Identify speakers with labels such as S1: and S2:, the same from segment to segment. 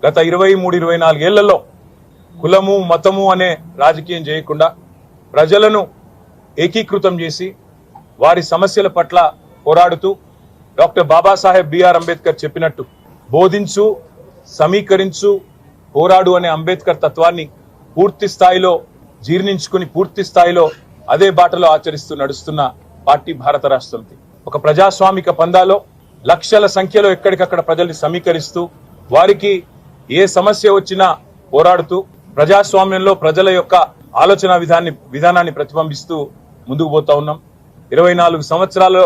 S1: గత 23-24 ఏళ్లలో కులము మతము అనే రాజకీయం చేయకుండా ప్రజలను ఏకీకృతం చేసి వారి సమస్యల పట్ల పోరాడుతూ డాక్టర్ బాబాసాహెబ్ బిఆర్ అంబేద్కర్ చెప్పినట్టు బోధించు, సమీకరించు, పోరాడు అనే అంబేద్కర్ తత్వాన్ని పూర్తి స్థాయిలో జీర్ణించుకుని పూర్తి స్థాయిలో అదే బాటలో ఆచరిస్తూ నడుస్తున్న పార్టీ భారత రాష్ట్ర సమితి. ఒక ప్రజాస్వామిక పందాలో లక్షల సంఖ్యలో ఎక్కడికక్కడ ప్రజల్ని సమీకరిస్తూ వారికి ఏ సమస్య వచ్చినా పోరాడుతూ ప్రజాస్వామ్యంలో ప్రజల యొక్క ఆలోచన విధానాన్ని ప్రతిబింబిస్తూ ముందుకు పోతా ఉన్నాం. 24 సంవత్సరాల్లో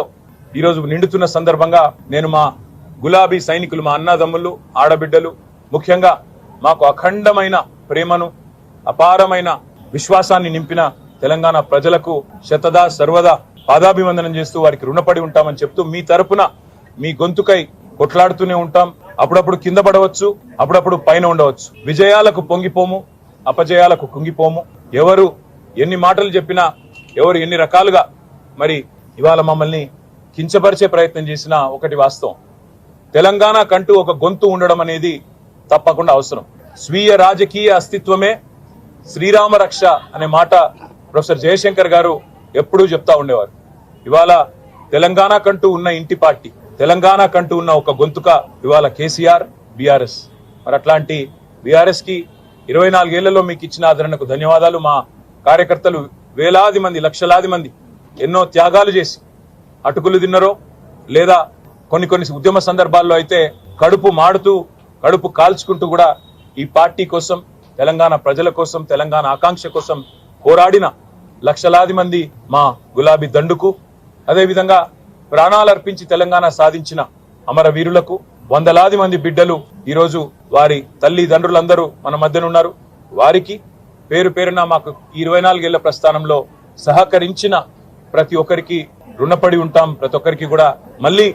S1: ఈరోజు నిండుతున్న సందర్భంగా నేను మా గులాబీ సైనికులు, మా అన్నదమ్ములు, ఆడబిడ్డలు, ముఖ్యంగా మాకు అఖండమైన ప్రేమను, అపారమైన విశ్వాసాన్ని నింపిన తెలంగాణ ప్రజలకు శతదా సర్వదా పాదాభివందనం చేస్తూ వారికి రుణపడి ఉంటామని చెప్తూ మీ తరపున మీ గొంతుకై కొట్లాడుతూనే ఉంటాం. అప్పుడప్పుడు కింద పడవచ్చు, అప్పుడప్పుడు పైన ఉండవచ్చు. విజయాలకు పొంగిపోము, అపజయాలకు కుంగిపోము. ఎవరు ఎన్ని మాటలు చెప్పినా, ఎవరు ఎన్ని రకాలుగా మరి ఇవాళ మమ్మల్ని కించపరిచే ప్రయత్నం చేసినా ఒకటి వాస్తవం, తెలంగాణ కంటూ ఒక గొంతు ఉండడం అనేది తప్పకుండా అవసరం. స్వీయ రాజకీయ అస్తిత్వమే శ్రీరామ రక్ష అనే మాట ప్రొఫెసర్ జయశంకర్ గారు ఎప్పుడూ చెప్తా ఉండేవారు. ఇవాళ తెలంగాణ కంటూ ఉన్న ఇంటి పార్టీ, తెలంగాణ కంటూ ఉన్న ఒక గొంతుక ఇవాళ కేసీఆర్, బీఆర్ఎస్. మరి అట్లాంటి బీఆర్ఎస్ కి 24 ఏళ్లలో మీకు ఇచ్చిన ఆదరణకు ధన్యవాదాలు. మా కార్యకర్తలు వేలాది మంది, లక్షలాది మంది ఎన్నో త్యాగాలు చేసి అటుకులు తిన్నరో లేదా కొన్ని ఉద్యమ సందర్భాల్లో అయితే కడుపు మాడుతూ, కడుపు కాల్చుకుంటూ కూడా ఈ పార్టీ కోసం, తెలంగాణ ప్రజల కోసం, తెలంగాణ ఆకాంక్ష కోసం పోరాడిన లక్షలాది మంది మా గులాబీ దండుకు, అదేవిధంగా ప్రాణాలు అర్పించి తెలంగాణ సాధించిన అమరవీరులకు, వందలాది మంది బిడ్డలు ఈరోజు వారి తల్లిదండ్రులందరూ మన మధ్యన ఉన్నారు. వారికి పేరు పేరున మాకు 24 ఏళ్ల ప్రస్థానంలో సహకరించిన ప్రతి ఒక్కరికి రుణపడి ఉంటాం. ప్రతి ఒక్కరికి కూడా మళ్ళీ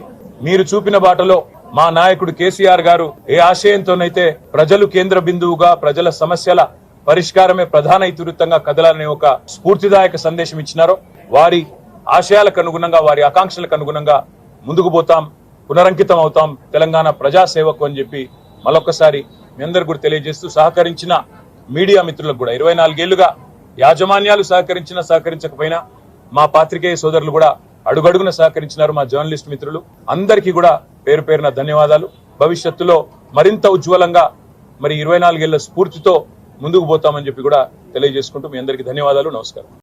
S1: మీరు చూపిన బాటలో మా నాయకుడు కేసీఆర్ గారు ఏ ఆశయంతోనైతే ప్రజలు కేంద్ర బిందువుగా, ప్రజల సమస్యల పరిష్కారమే ప్రధాన ఇతివృత్తంగా కదలాలనే ఒక స్ఫూర్తిదాయక సందేశం ఇచ్చినారో వారి ఆశయాలకు అనుగుణంగా, వారి ఆకాంక్షలకు అనుగుణంగా ముందుకు పోతాం, పునరంకితం అవుతాం తెలంగాణ ప్రజాసేవకు అని చెప్పి మరొకసారి మీ అందరు కూడా తెలియజేస్తూ, సహకరించిన మీడియా మిత్రులకు కూడా 24 ఏళ్లుగా యాజమాన్యాలు సహకరించకపోయినా మా పాత్రికేయ సోదరులు కూడా అడుగడుగున సహకరించినారు. మా జర్నలిస్ట్ మిత్రులు అందరికీ కూడా పేరు పేరున ధన్యవాదాలు. భవిష్యత్తులో మరింత ఉజ్వలంగా మరి 24 ఏళ్ల స్ఫూర్తితో ముందుకు పోతామని చెప్పి కూడా తెలియజేసుకుంటూ మీ అందరికీ ధన్యవాదాలు. నమస్కారం.